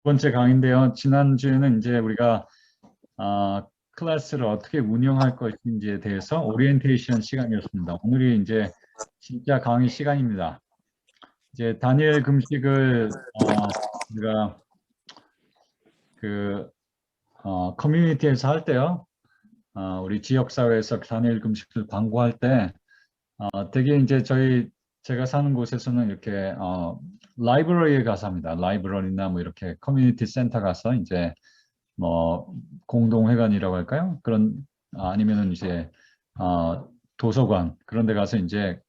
번째 강의인데요. 지난주에는 이제 우리가 클래스를 어떻게 운영할 것인지에 대해서 오리엔테이션 시간이었습니다. 오늘이 이제 진짜 강의 시간입니다. 이제 다니엘 금식을 우리가 그 커뮤니티에서 할 때요. 우리 지역사회에서 다니엘 금식을 광고할 때 되게 이제 제가 사는 곳에서는 이렇게 라이브러리에 가서 합니다. 라이브러리나 뭐 이렇게 커뮤니티 센터 가서 이제 뭐 공동회관이라고 할까요? 그런 아니면은 이제 도서관 그런 데 가서 이제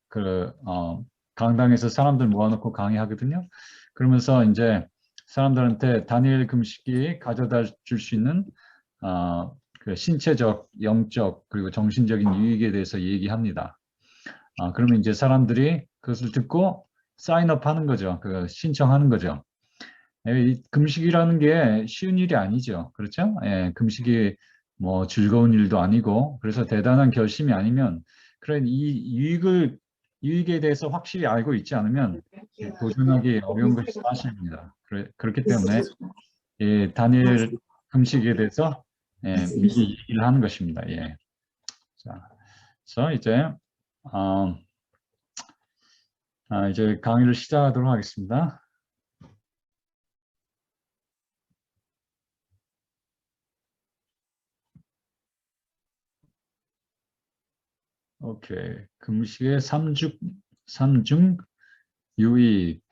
강당에서 사람들 모아놓고 강의하거든요. 그러면서 이제 사람들한테 다니엘 금식이 가져다 줄 수 있는 그 신체적, 영적 그리고 정신적인 유익에 대해서 얘기합니다. 그러면 이제 사람들이 그것을 듣고 사인업 하는 거죠. 그 신청하는 거죠. 이 금식이라는 게 쉬운 일이 아니죠. 그렇죠? 예, 금식이 뭐 즐거운 일도 아니고 그래서 대단한 결심이 아니면 그런 이 유익에 대해서 확실히 알고 있지 않으면 도전하기 어려운 것이 사실입니다. 그렇기 때문에 다니엘 금식에 대해서 미리 얘기를 하는 것입니다. 예. 자, 그래서 이제 강의를 시작하도록 하겠습니다. 오케이. 금식의 삼중 유익.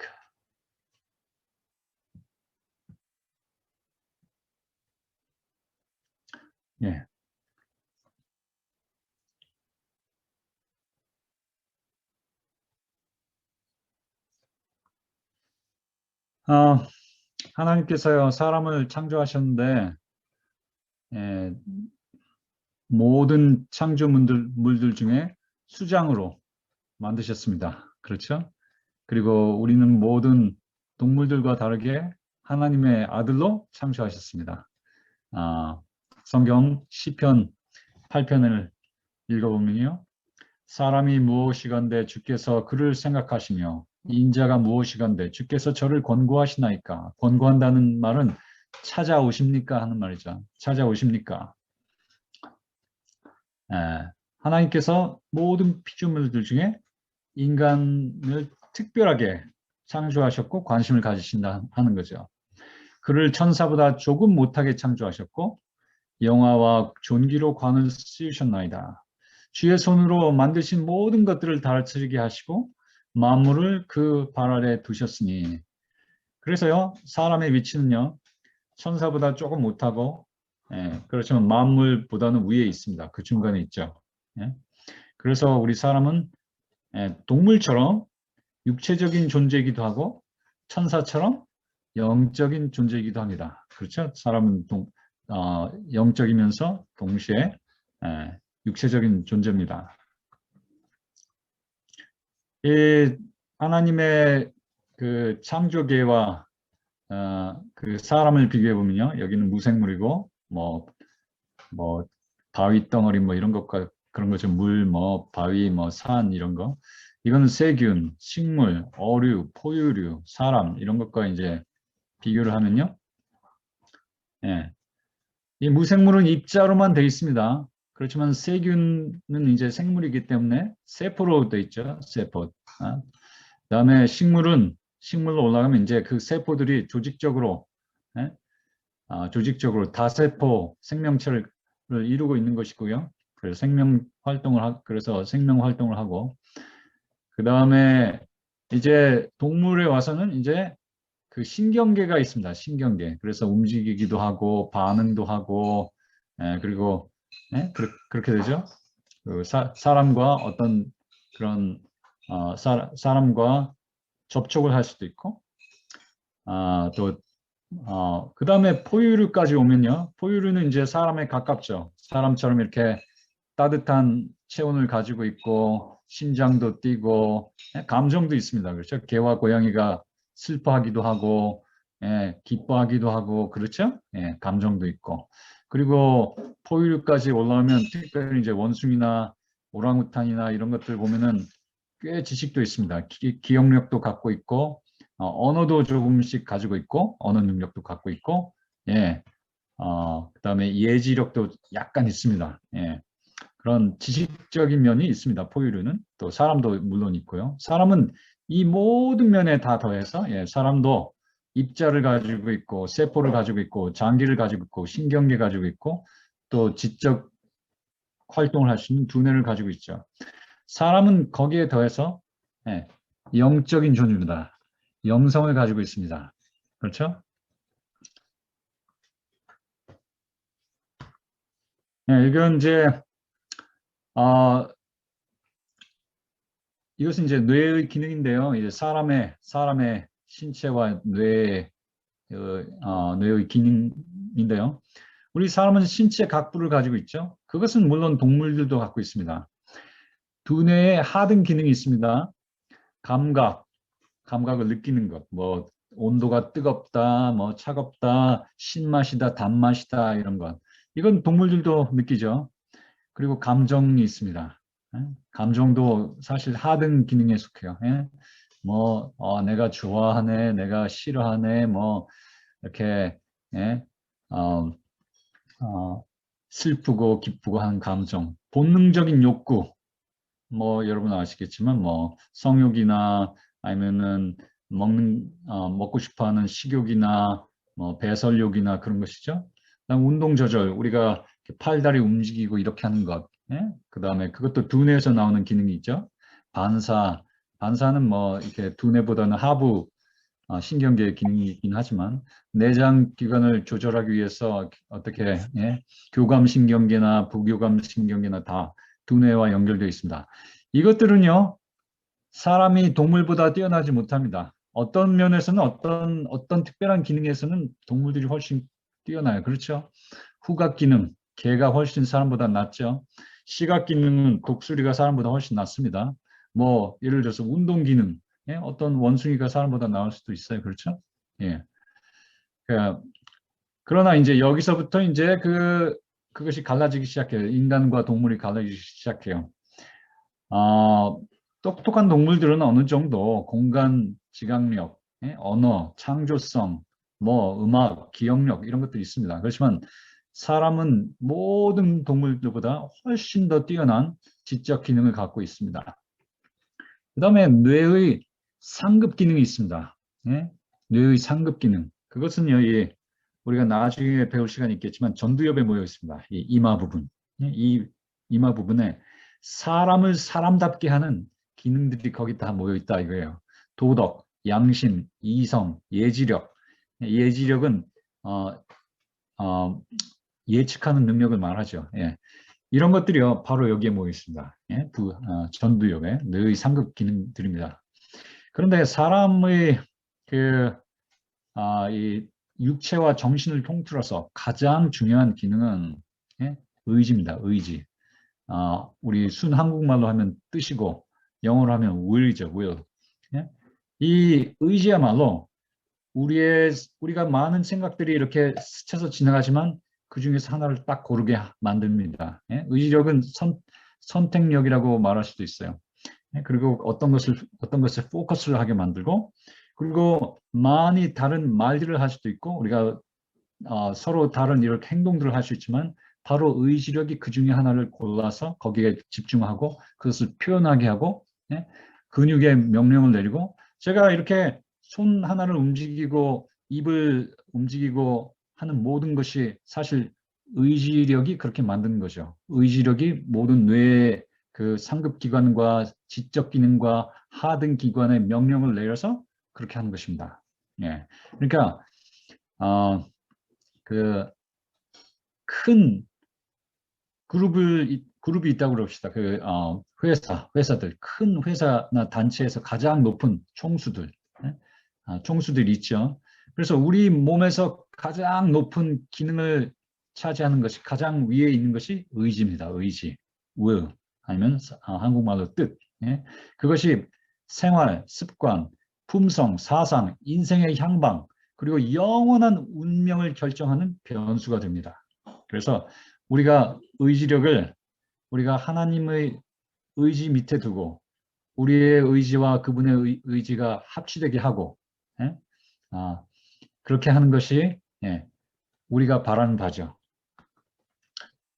예. 하나님께서요, 사람을 창조하셨는데, 예, 모든 창조물들 중에 수장으로 만드셨습니다. 그렇죠? 그리고 우리는 모든 동물들과 다르게 하나님의 아들로 창조하셨습니다. 성경 시편 8편을 읽어보면요. 사람이 무엇이건대 주께서 그를 생각하시며 인자가 무엇이건대 주께서 저를 권고하시나이까. 권고한다는 말은 찾아오십니까 하는 말이죠. 찾아오십니까. 하나님께서 모든 피조물들 중에 인간을 특별하게 창조하셨고 관심을 가지신다 하는 거죠. 그를 천사보다 조금 못하게 창조하셨고 영화와 존귀로 관을 씌우셨나이다. 주의 손으로 만드신 모든 것들을 다스리게 하시고 만물을 그 발 아래 두셨으니 그래서요 사람의 위치는요 천사보다 조금 못하고 그렇지만 만물보다는 위에 있습니다. 그 중간에 있죠. 예. 그래서 우리 사람은 동물처럼 육체적인 존재이기도 하고 천사처럼 영적인 존재이기도 합니다. 그렇죠? 사람은 영적이면서 동시에 육체적인 존재입니다. 이 하나님의 그 창조계와 그 사람을 비교해 보면요, 여기는 무생물이고 뭐 바위 덩어리 뭐 이런 것과 그런 거죠. 물, 뭐 바위, 뭐 산 이런 거. 이거는 세균, 식물, 어류, 포유류, 사람 이런 것과 이제 비교를 하면요. 예. 이 무생물은 입자로만 되어 있습니다. 그렇지만 세균은 이제 생물이기 때문에 세포로 되어 있죠. 세포. 그다음에 식물로 올라가면 이제 그 세포들이 조직적으로 예? 조직적으로 다세포 생명체를 이루고 있는 것이고요. 그래서 그래서 생명 활동을 하고 그다음에 이제 동물에 와서는 이제 그 신경계가 있습니다. 신경계. 그래서 움직이기도 하고 반응도 하고 그리고 그렇게 되죠. 그 사람과 어떤 그런 사람과 접촉을 할 수도 있고 또 그다음에 포유류까지 오면요. 포유류는 이제 사람에 가깝죠. 사람처럼 이렇게 따뜻한 체온을 가지고 있고 심장도 뛰고 감정도 있습니다. 그렇죠? 개와 고양이가 슬퍼하기도 하고 기뻐하기도 하고 그렇죠? 감정도 있고 그리고 포유류까지 올라오면 특별히 이제 원숭이나 오랑우탄이나 이런 것들 보면은 꽤 지식도 있습니다. 기억력도 갖고 있고 언어도 조금씩 가지고 있고 언어 능력도 갖고 있고 예, 그다음에 예지력도 약간 있습니다. 예. 그런 지식적인 면이 있습니다. 포유류는 또 사람도 물론 있고요. 사람은 이 모든 면에 다 더해서 예, 사람도 입자를 가지고 있고 세포를 가지고 있고 장기를 가지고 있고 신경계 가지고 있고 또 지적 활동을 할 수 있는 두뇌를 가지고 있죠. 사람은 거기에 더해서 예, 영적인 존재입니다. 영성을 가지고 있습니다. 그렇죠? 예, 이건 이제 어, 이것은 이제 뇌의 기능인데요. 이제 사람의 신체와 뇌의 기능인데요. 우리 사람은 신체 각부를 가지고 있죠. 그것은 물론 동물들도 갖고 있습니다. 두뇌에 하등 기능이 있습니다. 감각, 감각을 느끼는 것, 뭐 온도가 뜨겁다, 뭐 차갑다, 신맛이다, 단맛이다 이런 것. 이건 동물들도 느끼죠. 그리고 감정이 있습니다. 예? 감정도 사실 하등 기능에 속해요. 예? 뭐 내가 좋아하네, 내가 싫어하네, 뭐 이렇게 예? 어, 어, 슬프고 기쁘고 하는 감정, 본능적인 욕구, 뭐 여러분 아시겠지만 뭐 성욕이나 아니면은 먹고 싶어하는 식욕이나 뭐 배설욕이나 그런 것이죠. 그다음 운동 조절, 우리가 이렇게 팔다리 움직이고 이렇게 하는 것, 예? 그다음에 그것도 두뇌에서 나오는 기능이 있죠. 반사, 반사는 뭐 이렇게 두뇌보다는 하부 신경계의 기능이긴 하지만 내장 기관을 조절하기 위해서 어떻게 예? 교감 신경계나 부교감 신경계나 다 두뇌와 연결되어 있습니다. 이것들은요 사람이 동물보다 뛰어나지 못합니다. 어떤 면에서는 어떤 특별한 기능에서는 동물들이 훨씬 뛰어나요. 그렇죠? 후각 기능, 개가 훨씬 사람보다 낫죠. 시각 기능은 독수리가 사람보다 훨씬 낫습니다. 뭐 예를 들어서 운동 기능, 예? 어떤 원숭이가 사람보다 나을 수도 있어요. 그렇죠? 예. 그, 그러나 이제 여기서부터 이제 그것이 갈라지기 시작해요. 인간과 동물이 갈라지기 시작해요. 어, 똑똑한 동물들은 어느 정도 공간 지각력, 예? 언어, 창조성, 뭐 음악, 기억력 이런 것들이 있습니다. 그렇지만 사람은 모든 동물들보다 훨씬 더 뛰어난 지적 기능을 갖고 있습니다. 그다음에 뇌의 상급 기능이 있습니다. 예? 뇌의 상급 기능. 그것은요, 우리가 나중에 배울 시간이 있겠지만 전두엽에 모여 있습니다. 이 이마 부분. 예? 이 이마 부분에 사람을 사람답게 하는 기능들이 거기 다 모여 있다 이거예요. 도덕, 양심, 이성, 예지력. 예지력은 어, 어, 예측하는 능력을 말하죠. 예. 이런 것들이요, 바로 여기에 모여 있습니다. 예? 전두엽에 뇌의 상급 기능들입니다. 그런데 사람의 그, 이 육체와 정신을 통틀어서 가장 중요한 기능은 예? 의지입니다. 의지. 우리 순 한국말로 하면 뜻이고 영어로 하면 will이죠. will. 예? 이 의지야말로 우리가 많은 생각들이 이렇게 스쳐서 지나가지만 그 중에서 하나를 딱 고르게 만듭니다. 예? 의지력은 선택력이라고 말할 수도 있어요. 예? 그리고 어떤 것을 포커스를 하게 만들고 그리고 많이 다른 말들을 할 수도 있고 우리가 서로 다른 이렇게 행동들을 할 수 있지만 바로 의지력이 그 중에 하나를 골라서 거기에 집중하고 그것을 표현하게 하고 예? 근육에 명령을 내리고 제가 이렇게 손 하나를 움직이고 입을 움직이고 하는 모든 것이 사실 의지력이 그렇게 만드는 거죠. 의지력이 모든 뇌의 그 상급 기관과 지적 기능과 하등 기관에 명령을 내려서 그렇게 하는 것입니다. 예. 그러니까 어, 그 큰 그룹이 있다고 그럽시다. 회사들, 큰 회사나 단체에서 가장 높은 총수들, 예? 총수들이 있죠. 그래서 우리 몸에서 가장 높은 기능을 차지하는 것이 가장 위에 있는 것이 의지입니다. 의지, will 아니면 한국말로 뜻. 예? 그것이 생활, 습관, 품성, 사상, 인생의 향방, 그리고 영원한 운명을 결정하는 변수가 됩니다. 그래서 우리가 하나님의 의지 밑에 두고 우리의 의지와 그분의 의지가 합치되게 하고 예? 그렇게 하는 것이 우리가 바라는 바죠.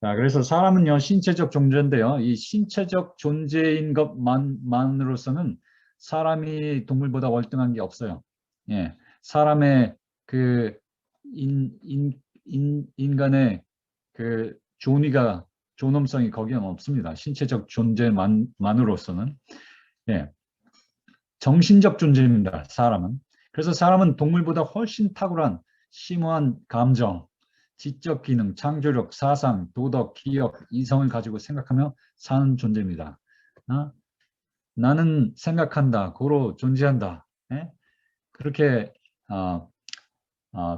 자, 그래서 사람은요, 신체적 존재인데요. 이 신체적 존재인 것만으로서는 사람이 동물보다 월등한 게 없어요. 예. 사람의 그 인간의 그 존엄성이 거기는 없습니다. 신체적 존재만으로서는. 예. 정신적 존재입니다. 사람은. 그래서 사람은 동물보다 훨씬 탁월한 심오한 감정, 지적 기능, 창조력, 사상, 도덕, 기억, 이성을 가지고 생각하며 사는 존재입니다. 나는 생각한다, 고로 존재한다. 예? 그렇게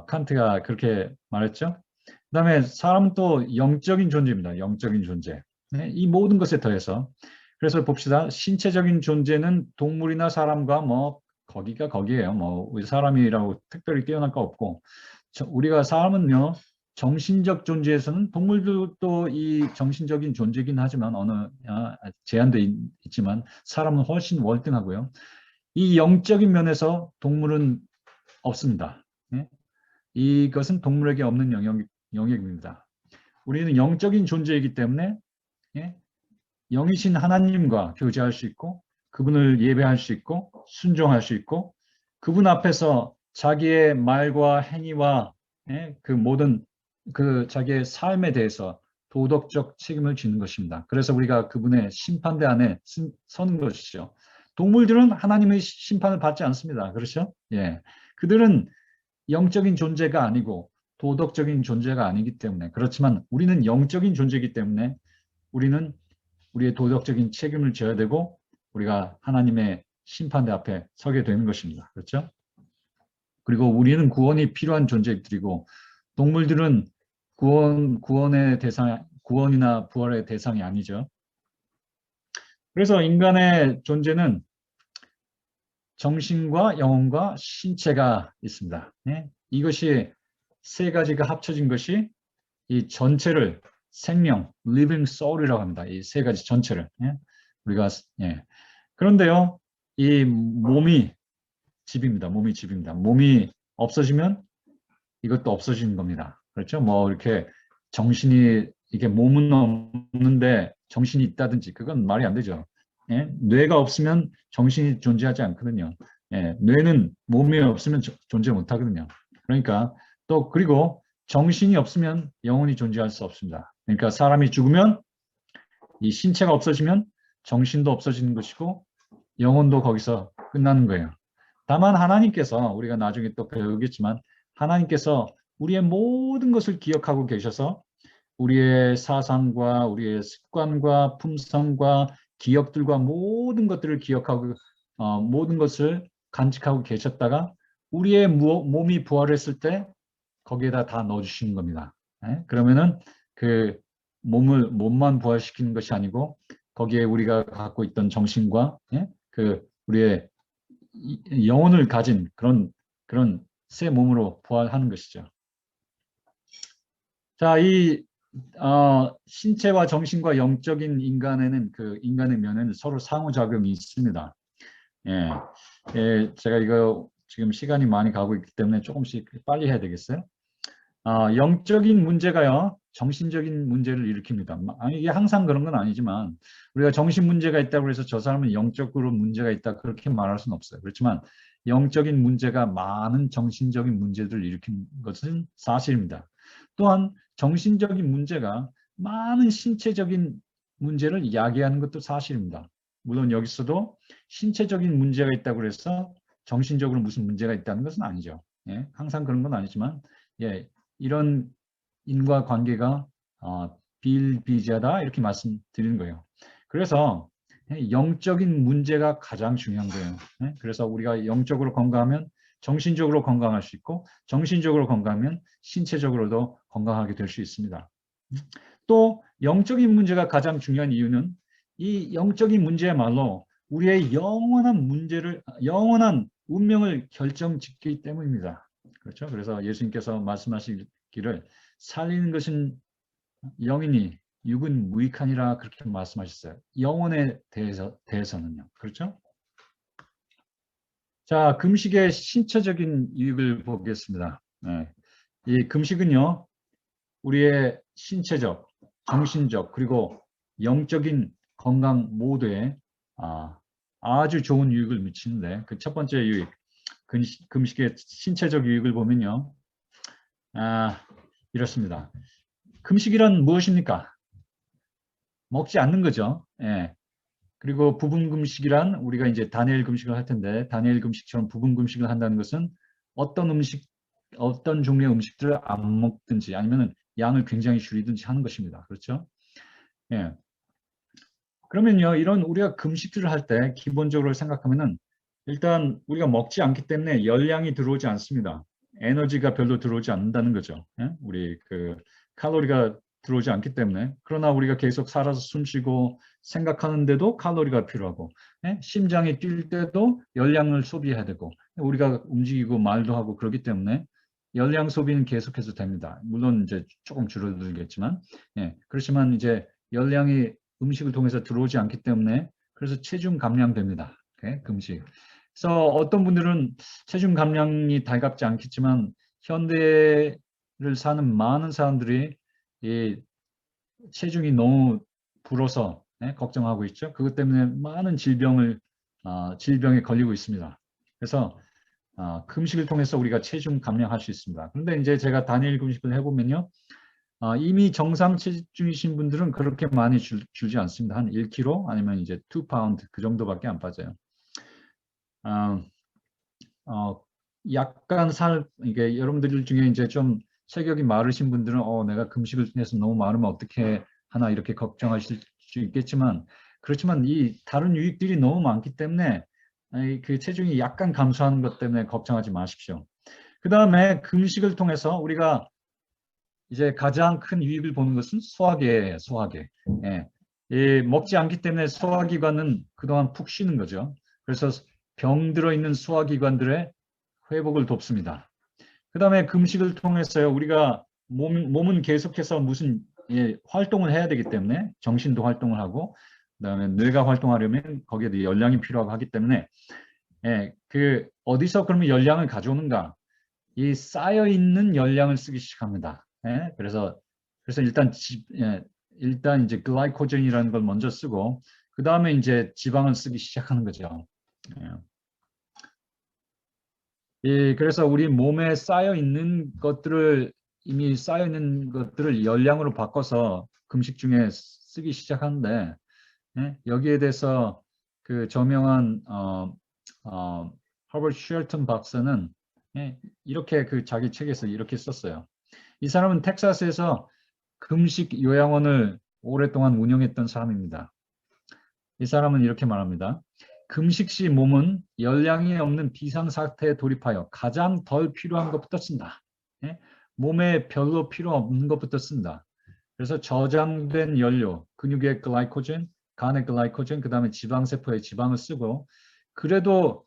칸트가 그렇게 말했죠. 그다음에 사람은 또 영적인 존재입니다. 영적인 존재. 네? 이 모든 것에 더해서 그래서 봅시다. 신체적인 존재는 동물이나 사람과 뭐 거기가 거기에요. 뭐 우리 사람이라고 특별히 뛰어날 거 없고 우리가 사람은요. 정신적 존재에서는 동물들도 이 정신적인 존재긴 하지만 어느 제한도 있지만 사람은 훨씬 월등하고요. 이 영적인 면에서 동물은 없습니다. 네? 이것은 동물에게 없는 영역입니다. 우리는 영적인 존재이기 때문에 영이신 하나님과 교제할 수 있고 그분을 예배할 수 있고 순종할 수 있고 그분 앞에서 자기의 말과 행위와 그 모든 그 자기의 삶에 대해서 도덕적 책임을 지는 것입니다. 그래서 우리가 그분의 심판대 안에 서는 것이죠. 동물들은 하나님의 심판을 받지 않습니다. 그렇죠? 예. 그들은 영적인 존재가 아니고 도덕적인 존재가 아니기 때문에 그렇지만 우리는 영적인 존재이기 때문에 우리는 우리의 도덕적인 책임을 져야 되고 우리가 하나님의 심판대 앞에 서게 되는 것입니다. 그렇죠? 그리고 우리는 구원이 필요한 존재들이고 동물들은 구원의 대상, 구원이나 부활의 대상이 아니죠. 그래서 인간의 존재는 정신과 영혼과 신체가 있습니다. 네? 이것이 세 가지가 합쳐진 것이 이 전체를 생명, living soul이라고 합니다. 이 세 가지 전체를. 우리가 그런데요, 이 몸이 집입니다. 몸이 집입니다. 몸이 없어지면 이것도 없어지는 겁니다. 그렇죠? 뭐 이렇게 정신이 이게 몸은 없는데 정신이 있다든지 그건 말이 안 되죠. 뇌가 없으면 정신이 존재하지 않거든요. 뇌는 몸이 없으면 존재 못 하거든요. 그러니까 또 그리고 정신이 없으면 영혼이 존재할 수 없습니다. 그러니까 사람이 죽으면 이 신체가 없어지면 정신도 없어지는 것이고 영혼도 거기서 끝나는 거예요. 다만 하나님께서 우리가 나중에 또 배우겠지만 하나님께서 우리의 모든 것을 기억하고 계셔서 우리의 사상과 우리의 습관과 품성과 기억들과 모든 것들을 기억하고 모든 것을 간직하고 계셨다가 우리의 몸이 부활했을 때 거기에다 다 넣어주시는 겁니다. 그러면은 그 몸만 부활시키는 것이 아니고 거기에 우리가 갖고 있던 정신과 그 우리의 영혼을 가진 그런 새 몸으로 부활하는 것이죠. 자, 이 신체와 정신과 영적인 인간에는 그 인간의 면에는 서로 상호작용이 있습니다. 제가 이거 지금 시간이 많이 가고 있기 때문에 조금씩 빨리 해야 되겠어요? 영적인 문제가요, 정신적인 문제를 일으킵니다. 이게 항상 그런 건 아니지만, 우리가 정신 문제가 있다고 해서 저 사람은 영적으로 문제가 있다, 그렇게 말할 수는 없어요. 그렇지만, 영적인 문제가 많은 정신적인 문제들을 일으킨 것은 사실입니다. 또한, 정신적인 문제가 많은 신체적인 문제를 야기하는 것도 사실입니다. 물론 여기서도 신체적인 문제가 있다고 해서 정신적으로 무슨 문제가 있다는 것은 아니죠. 항상 그런 건 아니지만, 이런 인과관계가 비일비재하다 이렇게 말씀드리는 거예요. 그래서 영적인 문제가 가장 중요한 거예요. 그래서 우리가 영적으로 건강하면 정신적으로 건강할 수 있고 정신적으로 건강하면 신체적으로도 건강하게 될 수 있습니다. 또 영적인 문제가 가장 중요한 이유는 이 영적인 문제야말로 우리의 영원한 운명을 결정짓기 때문입니다. 그렇죠? 그래서 예수님께서 말씀하시기를 살리는 것은 영이니 육은 무익하니라 그렇게 말씀하셨어요. 영혼에 대해서는요. 그렇죠? 자, 금식의 신체적인 유익을 보겠습니다. 이 금식은요, 우리의 신체적, 정신적, 그리고 영적인 건강 모두에 아주 좋은 유익을 미치는데, 그 첫 번째 유익, 금식의 신체적 유익을 보면요, 이렇습니다. 금식이란 무엇입니까? 먹지 않는 거죠. 그리고 부분 금식이란 우리가 이제 다니엘 금식을 할 텐데, 다니엘 금식처럼 부분 금식을 한다는 것은 어떤 종류의 음식들을 안 먹든지 아니면 양을 굉장히 줄이든지 하는 것입니다. 그렇죠? 예. 그러면요, 이런 우리가 금식들을 할 때 기본적으로 생각하면은 일단 우리가 먹지 않기 때문에 열량이 들어오지 않습니다. 에너지가 별로 들어오지 않는다는 거죠. 우리 그 칼로리가 들어오지 않기 때문에. 그러나 우리가 계속 살아서 숨쉬고 생각하는데도 칼로리가 필요하고, 심장이 뛸 때도 열량을 소비해야 되고, 우리가 움직이고 말도 하고 그렇기 때문에 열량 소비는 계속해서 됩니다. 물론 이제 조금 줄어들겠지만, 그렇지만 이제 열량이 음식을 통해서 들어오지 않기 때문에 그래서 체중 감량됩니다. 금식. 그래서 어떤 분들은 체중 감량이 달갑지 않겠지만 현대를 사는 많은 사람들이 이 체중이 너무 불어서 걱정하고 있죠. 그것 때문에 많은 질병에 걸리고 있습니다. 그래서 금식을 통해서 우리가 체중 감량할 수 있습니다. 그런데 이제 제가 단일 금식을 해보면요. 이미 정상 체중이신 분들은 그렇게 많이 줄지 않습니다. 한 1kg 아니면 이제 2파운드 그 정도밖에 안 빠져요. 어, 어, 약간 이게 여러분들 중에 이제 좀 체격이 마르신 분들은 내가 금식을 해서 너무 마르면 어떻게 하나 이렇게 걱정하실 수 있겠지만 그렇지만 이 다른 유익들이 너무 많기 때문에 그 체중이 약간 감소하는 것 때문에 걱정하지 마십시오. 그 다음에 금식을 통해서 우리가 이제 가장 큰 유익을 보는 것은 소화계예요, 소화계. 먹지 않기 때문에 소화기관은 그동안 푹 쉬는 거죠. 그래서 병 들어있는 소화기관들의 회복을 돕습니다. 그 다음에 금식을 통해서요, 우리가 몸은 계속해서 무슨 활동을 해야 되기 때문에 정신도 활동을 하고, 그 다음에 뇌가 활동하려면 거기에도 열량이 필요하고 하기 때문에 그 어디서 그러면 열량을 가져오는가? 이 쌓여 있는 열량을 쓰기 시작합니다. 그래서 일단 이제 글라이코젠이라는 걸 먼저 쓰고 그 다음에 이제 지방을 쓰기 시작하는 거죠. 그래서 우리 몸에 이미 쌓여 있는 것들을 열량으로 바꿔서 금식 중에 쓰기 시작하는데 여기에 대해서 그 저명한 허버트 쉘턴 박사는 이렇게 그 자기 책에서 이렇게 썼어요. 이 사람은 텍사스에서 금식 요양원을 오랫동안 운영했던 사람입니다. 이 사람은 이렇게 말합니다. 금식 시 몸은 열량이 없는 비상사태에 돌입하여 가장 덜 필요한 것부터 쓴다. 몸에 별로 필요 없는 것부터 쓴다. 그래서 저장된 연료, 근육의 글라이코젠, 간의 글라이코젠, 그 다음에 지방세포의 지방을 쓰고 그래도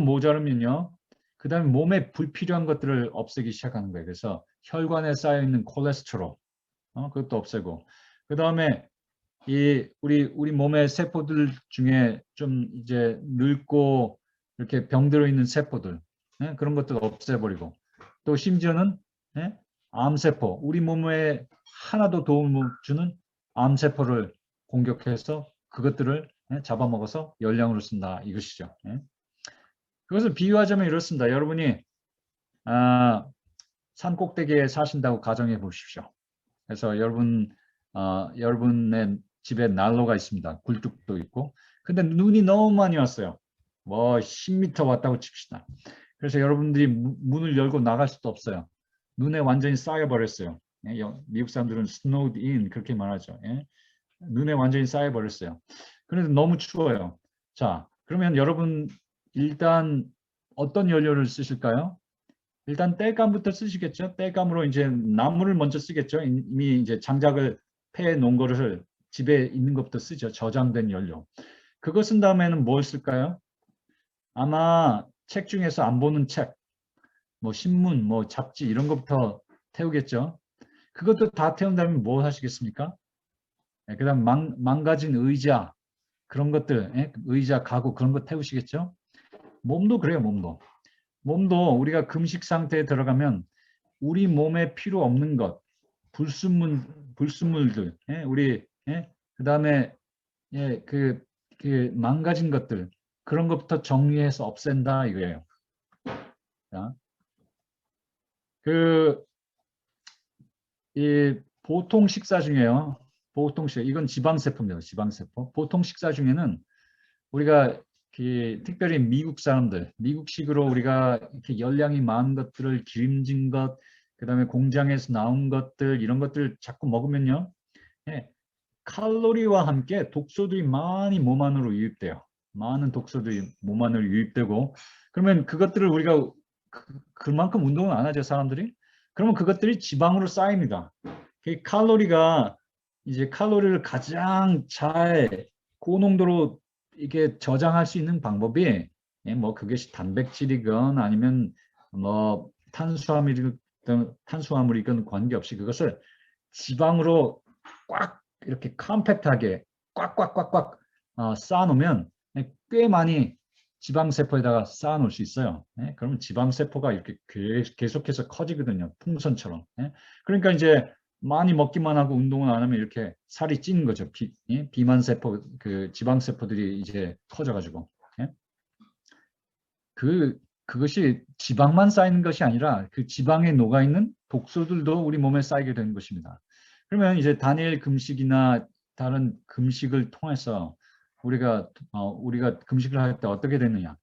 모자르면요. 그 다음에 몸에 불필요한 것들을 없애기 시작하는 거예요. 그래서 혈관에 쌓여있는 콜레스테롤, 그것도 없애고 그 다음에 우리 몸의 세포들 중에 좀 이제 늙고 이렇게 병들어 있는 세포들 그런 것들 없애버리고 또 심지어는 암세포 우리 몸에 하나도 도움을 주는 암세포를 공격해서 그것들을 잡아먹어서 열량으로 쓴다 이것이죠. 그것을 비유하자면 이렇습니다. 여러분이 산 꼭대기에 사신다고 가정해 보십시오. 그래서 여러분의 집에 난로가 있습니다. 굴뚝도 있고. 근데 눈이 너무 많이 왔어요. 뭐 10m 왔다고 칩시다. 그래서 여러분들이 문을 열고 나갈 수도 없어요. 눈에 완전히 쌓여버렸어요. 미국 사람들은 snowed in 그렇게 말하죠. 눈에 완전히 쌓여버렸어요. 그런데 너무 추워요. 자, 그러면 여러분 일단 어떤 연료를 쓰실까요? 일단 땔감부터 쓰시겠죠. 땔감으로 이제 나무를 먼저 쓰겠죠. 이미 이제 장작을 패 놓은 거를 집에 있는 것부터 쓰죠. 저장된 연료. 그거 쓴 다음에는 뭘 쓸까요? 아마 책 중에서 안 보는 책, 뭐 신문, 뭐 잡지 이런 것부터 태우겠죠. 그것도 다 태운 다음에 뭐 하시겠습니까? 그다음 망가진 의자 그런 것들, 의자, 가구 그런 거 태우시겠죠. 몸도 그래요. 몸도 우리가 금식 상태에 들어가면 우리 몸에 필요 없는 것, 불순물들, 예? 우리 그다음에 그 망가진 것들 그런 것부터 정리해서 없앤다 이거예요. 자, 이 보통 식사 중에요. 이건 지방세포입니다. 지방세포. 보통 식사 중에는 우리가 특별히 미국 사람들, 미국식으로 우리가 이렇게 열량이 많은 것들을 기름진 것, 그다음에 공장에서 나온 것들 이런 것들 자꾸 먹으면요, 예, 칼로리와 함께 독소들이 많이 몸 안으로 유입돼요. 많은 독소들이 몸 안으로 유입되고 그러면 그것들을 우리가 그만큼 운동을 안 하죠 사람들이. 그러면 그것들이 지방으로 쌓입니다. 그 칼로리가 이제 칼로리를 가장 잘 고농도로 이게 저장할 수 있는 방법이 뭐 그것이 단백질이건 아니면 뭐 탄수화물이건 관계없이 그것을 지방으로 꽉 이렇게 컴팩트하게 꽉꽉꽉꽉 쌓아놓으면 꽤 많이 지방세포에다가 쌓아놓을 수 있어요. 그러면 지방세포가 이렇게 계속해서 커지거든요. 풍선처럼. 그러니까 이제 많이 먹기만 하고 운동을 안 하면 이렇게 살이 찌는 거죠. 비만세포, 그 지방세포들이 이제 커져가지고. 그것이 지방만 쌓이는 것이 아니라 그 지방에 녹아있는 독소들도 우리 몸에 쌓이게 되는 것입니다. 그러면 이제 다니엘 금식이나 다른 금식을 통해서 우리가 금식을 할 때 어떻게 되느냐?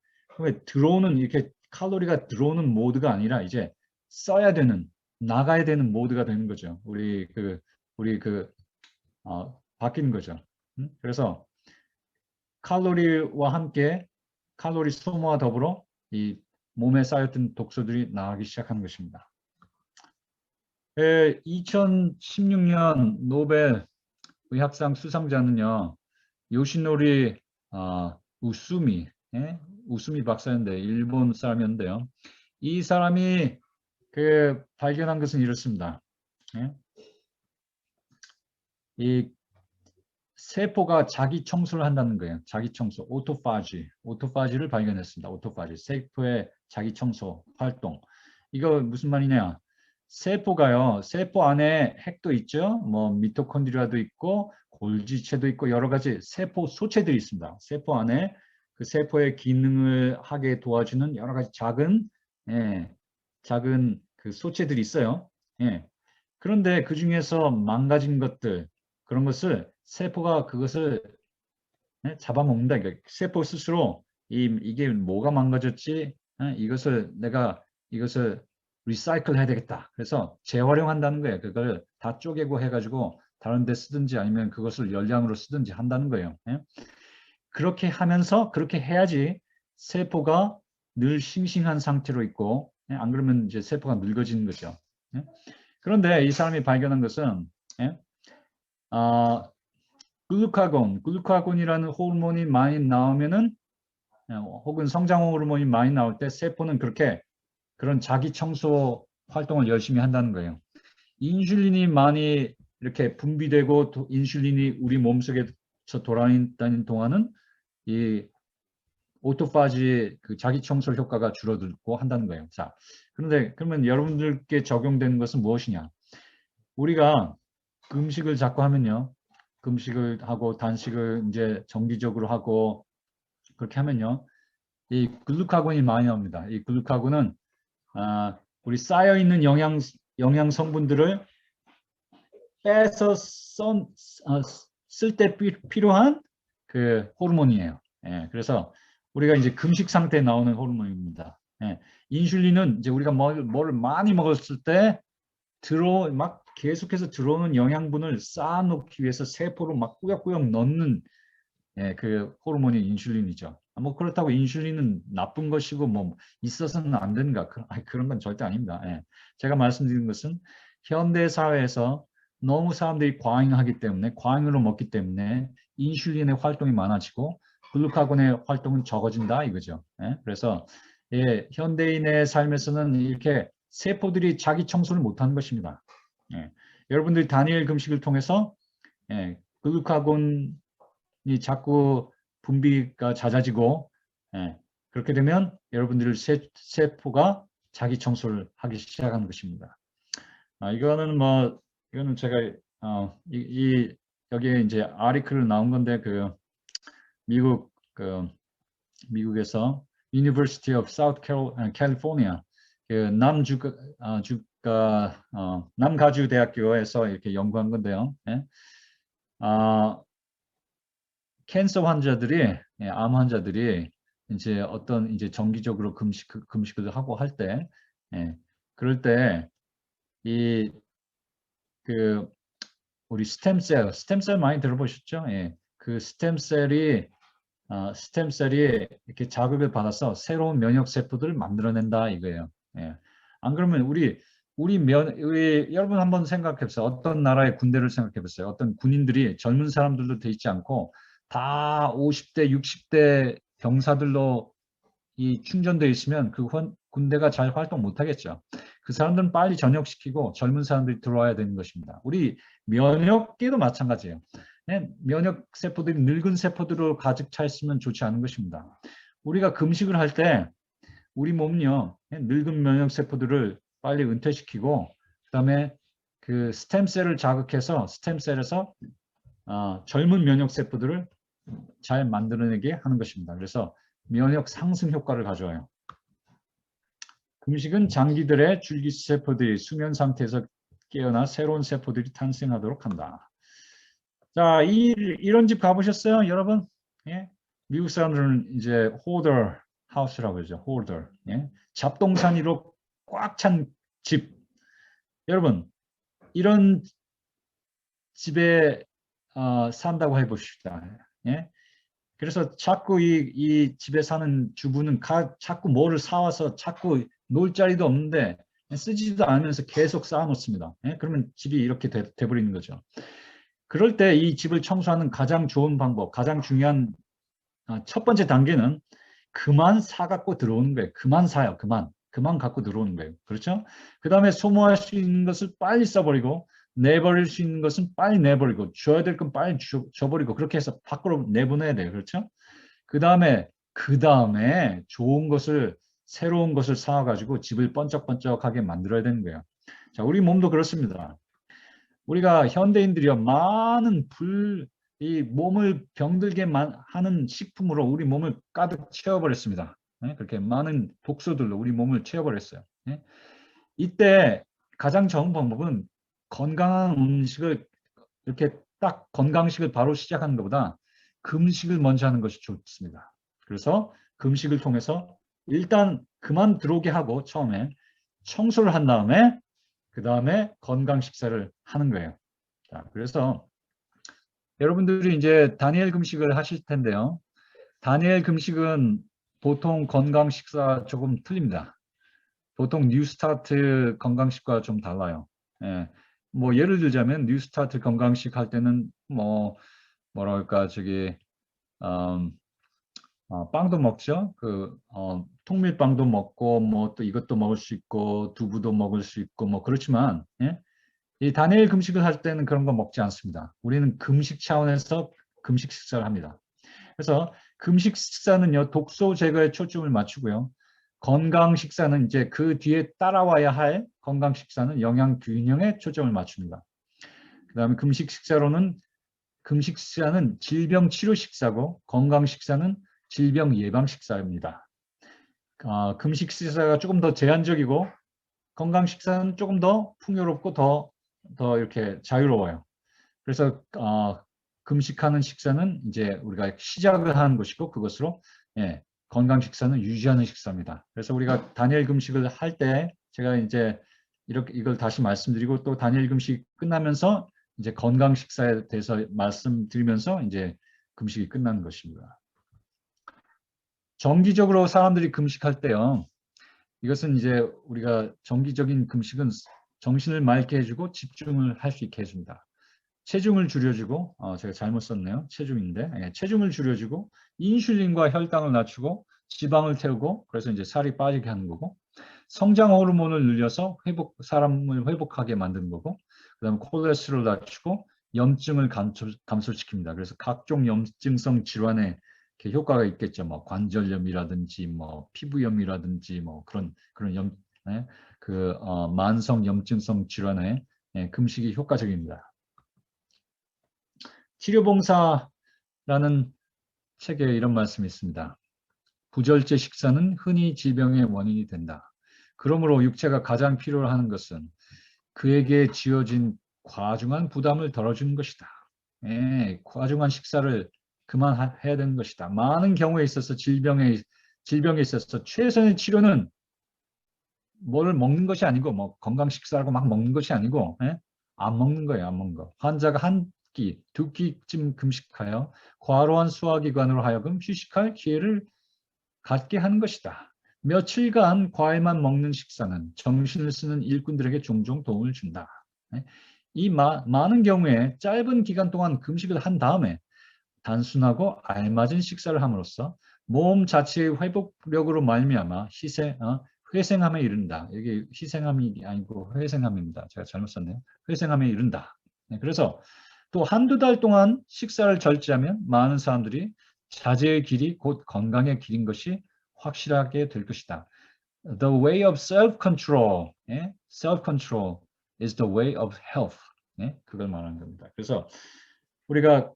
들어오는 이렇게 칼로리가 들어오는 모드가 아니라 이제 써야 되는 나가야 되는 모드가 되는 거죠. 바뀌는 거죠. 그래서 칼로리와 함께 칼로리 소모와 더불어 이 몸에 쌓였던 독소들이 나가기 시작하는 것입니다. 2016년 노벨 의학상 수상자는요, 요시노리 우수미, 우수미 박사인데 일본 사람이었는데요. 이 사람이 발견한 것은 이렇습니다. 이 세포가 자기 청소를 한다는 거예요. 자기 청소, 오토파지를 발견했습니다. 오토파지, 세포의 자기 청소 활동. 이거 무슨 말이냐? 세포가요. 세포 안에 핵도 있죠. 뭐 미토콘드리아도 있고 골지체도 있고 여러 가지 세포 소체들이 있습니다. 세포 안에 그 세포의 기능을 하게 도와주는 여러 가지 작은 그 소체들이 있어요. 그런데 그 중에서 망가진 것들 그런 것을 세포가 그것을 잡아먹는다. 그러니까 세포 스스로 이게 뭐가 망가졌지? 이것을 리사이클 해야 되겠다. 그래서 재활용한다는 거예요. 그걸 다 쪼개고 해가지고 다른 데 쓰든지 아니면 그것을 열량으로 쓰든지 한다는 거예요. 그렇게 하면서 그렇게 해야지 세포가 늘 싱싱한 상태로 있고 안 그러면 이제 세포가 늙어지는 거죠. 그런데 이 사람이 발견한 것은 글루카곤이라는 호르몬이 많이 나오면은 혹은 성장 호르몬이 많이 나올 때 세포는 그런 자기 청소 활동을 열심히 한다는 거예요. 인슐린이 많이 이렇게 분비되고 인슐린이 우리 몸속에서 돌아다니는 동안은 이 오토파지 그 자기 청소 효과가 줄어들고 한다는 거예요. 자, 그런데 그러면 여러분들께 적용되는 것은 무엇이냐? 우리가 금식을 자꾸 하면요. 금식을 하고 단식을 이제 정기적으로 하고 그렇게 하면요. 이 글루카곤이 많이 나옵니다. 이 글루카곤은 우리 쌓여 있는 영양 성분들을 빼서 쓸 때 필요한 그 호르몬이에요. 그래서 우리가 이제 금식 상태에 나오는 호르몬입니다. 인슐린은 이제 우리가 뭘 많이 먹었을 때 막 계속해서 들어오는 영양분을 쌓아놓기 위해서 세포로 막 꾸역꾸역 넣는 그 호르몬이 인슐린이죠. 뭐 그렇다고 인슐린은 나쁜 것이고 뭐 있어서는 안 되는가? 그런 건 절대 아닙니다. 제가 말씀드린 것은 현대 사회에서 너무 사람들이 과잉하기 때문에 과잉으로 먹기 때문에 인슐린의 활동이 많아지고 글루카곤의 활동은 적어진다 이거죠. 그래서 현대인의 삶에서는 이렇게 세포들이 자기 청소를 못하는 것입니다. 여러분들이 다니엘 금식을 통해서 글루카곤이 자꾸 분비가 잦아지고 그렇게 되면 여러분들 세포가 자기 청소를 하기 시작하는 것입니다. 이거는 제가 여기에 이제 아티클 나온 건데 그 미국 미국에서 University of South California 그 남가주 대학교에서 이렇게 연구한 건데요. 예? 캔서 환자들이 암 환자들이 이제 어떤 이제 정기적으로 금식을 하고 할 때, 그럴 때 이 우리 스템셀 많이 들어보셨죠? 예. 그 스템셀이 이렇게 자극을 받아서 새로운 면역 세포들을 만들어낸다 이거예요. 예. 안 그러면 여러분 한번 생각해 보세요. 어떤 나라의 군대를 생각해 보세요. 어떤 군인들이 젊은 사람들로 돼 있지 않고 다 50대, 60대 병사들로 이 충전되어 있으면 그 군대가 잘 활동 못 하겠죠. 그 사람들은 빨리 전역시키고 젊은 사람들이 들어와야 되는 것입니다. 우리 면역계도 마찬가지예요. 면역 세포들이 늙은 세포들로 가득 차 있으면 좋지 않은 것입니다. 우리가 금식을 할 때 우리 몸은요, 늙은 면역 세포들을 빨리 은퇴시키고 그다음에 그 스템셀을 자극해서 스템셀에서 젊은 면역 세포들을 잘 만들어내게 하는 것입니다. 그래서 면역 상승 효과를 가져와요. 금식은 장기들의 줄기세포들이 수면 상태에서 깨어나 새로운 세포들이 탄생하도록 한다. 자, 이런 집 가보셨어요, 여러분? 예? 미국 사람들은 이제 홀더 하우스라고 그러죠. 홀더. 예? 잡동사니로 꽉 찬 집. 여러분, 이런 집에 산다고 해봅시다. 예? 그래서 자꾸 이 집에 사는 주부는 자꾸 뭐를 사와서 자꾸 놀 자리도 없는데 쓰지도 않으면서 계속 쌓아놓습니다. 예? 그러면 집이 이렇게 돼버리는 거죠. 그럴 때 이 집을 청소하는 가장 좋은 방법, 가장 중요한 첫 번째 단계는 그만 사갖고 들어오는 거예요. 그만 사요. 그만 갖고 들어오는 거예요. 그렇죠? 그 다음에 소모할 수 있는 것을 빨리 써버리고 내버릴 수 있는 것은 빨리 내버리고 줘야 될 건 빨리 줘버리고 그렇게 해서 밖으로 내보내야 돼요. 그렇죠? 그 다음에 좋은 것을 새로운 것을 사와가지고 집을 번쩍번쩍하게 만들어야 되는 거예요. 자, 우리 몸도 그렇습니다. 우리가 현대인들이요 많은 이 몸을 병들게 하는 식품으로 우리 몸을 가득 채워버렸습니다. 그렇게 많은 독소들로 우리 몸을 채워버렸어요. 이때 가장 좋은 방법은 건강한 음식을 이렇게 딱 건강식을 바로 시작하는 것보다 금식을 먼저 하는 것이 좋습니다. 그래서 금식을 통해서 일단 그만 들어오게 하고 처음에 청소를 한 다음에 그 다음에 건강 식사를 하는 거예요. 자, 그래서 여러분들이 이제 다니엘 금식을 하실 텐데요. 다니엘 금식은 보통 건강 식사 조금 틀립니다. 보통 뉴스타트 건강식과 좀 달라요. 예. 뭐 예를 들자면 뉴스타트 건강식 할 때는 뭐랄까 빵도 먹죠. 통밀빵도 먹고 뭐 또 이것도 먹을 수 있고 두부도 먹을 수 있고 뭐 그렇지만 이 다니엘 금식을 할 때는 그런 거 먹지 않습니다. 우리는 금식 차원에서 금식 식사를 합니다. 그래서 금식 식사는요 독소 제거에 초점을 맞추고요. 건강 식사는 이제 그 뒤에 따라와야 할 건강 식사는 영양 균형에 초점을 맞춥니다. 그다음에 금식 식사는 질병 치료 식사고 건강 식사는 질병 예방 식사입니다. 금식 식사가 조금 더 제한적이고 건강 식사는 조금 더 풍요롭고 더 이렇게 자유로워요. 그래서 금식하는 식사는 이제 우리가 시작을 하는 것이고 그것으로 건강 식사는 유지하는 식사입니다. 그래서 우리가 다니엘 금식을 할 때 제가 이제 이걸 다시 말씀드리고 또 다니엘 금식 끝나면서 이제 건강 식사에 대해서 말씀드리면서 이제 금식이 끝나는 것입니다. 정기적으로 사람들이 금식할 때요. 이것은 이제 우리가 정기적인 금식은 정신을 맑게 해주고 집중을 할 수 있게 해줍니다. 체중을 줄여주고 제가 잘못 썼네요. 체중인데 체중을 줄여주고 인슐린과 혈당을 낮추고 지방을 태우고 그래서 이제 살이 빠지게 하는 거고 성장 호르몬을 늘려서 사람을 회복하게 만드는 거고 그다음에 콜레스테롤을 낮추고 염증을 감소시킵니다. 그래서 각종 염증성 질환에 이렇게 효과가 있겠죠. 뭐 관절염이라든지 뭐 피부염이라든지 뭐 그런 예? 만성 염증성 질환에 예, 금식이 효과적입니다. 치료봉사라는 책에 이런 말씀이 있습니다. 부절제 식사는 흔히 질병의 원인이 된다. 그러므로 육체가 가장 필요로 하는 것은 그에게 지어진 과중한 부담을 덜어주는 것이다. 예, 과중한 식사를 그만해야 되는 것이다. 많은 경우에 있어서 질병에 있어서 최선의 치료는 뭘 먹는 것이 아니고 뭐 건강 식사라고 막 먹는 것이 아니고 예? 안 먹는 거예요. 안 먹는 거. 환자가 한 끼, 두 끼쯤 금식하여 과로한 소화기관으로 하여금 휴식할 기회를 갖게 하는 것이다. 며칠간 과일만 먹는 식사는 정신을 쓰는 일꾼들에게 종종 도움을 준다. 예? 많은 경우에 짧은 기간 동안 금식을 한 다음에 단순하고 알맞은 식사를 함으로써 몸 자체의 회복력으로 말미암아 회생함에 이른다. 이게 희생함이 아니고 회생함입니다. 제가 잘못 썼네요. 회생함에 이른다. 네, 그래서 또 한두 달 동안 식사를 절제하면 많은 사람들이 자제의 길이 곧 건강의 길인 것이 확실하게 될 것이다. The way of self-control, 예? self-control is the way of health. 예? 그걸 말하는 겁니다. 그래서 우리가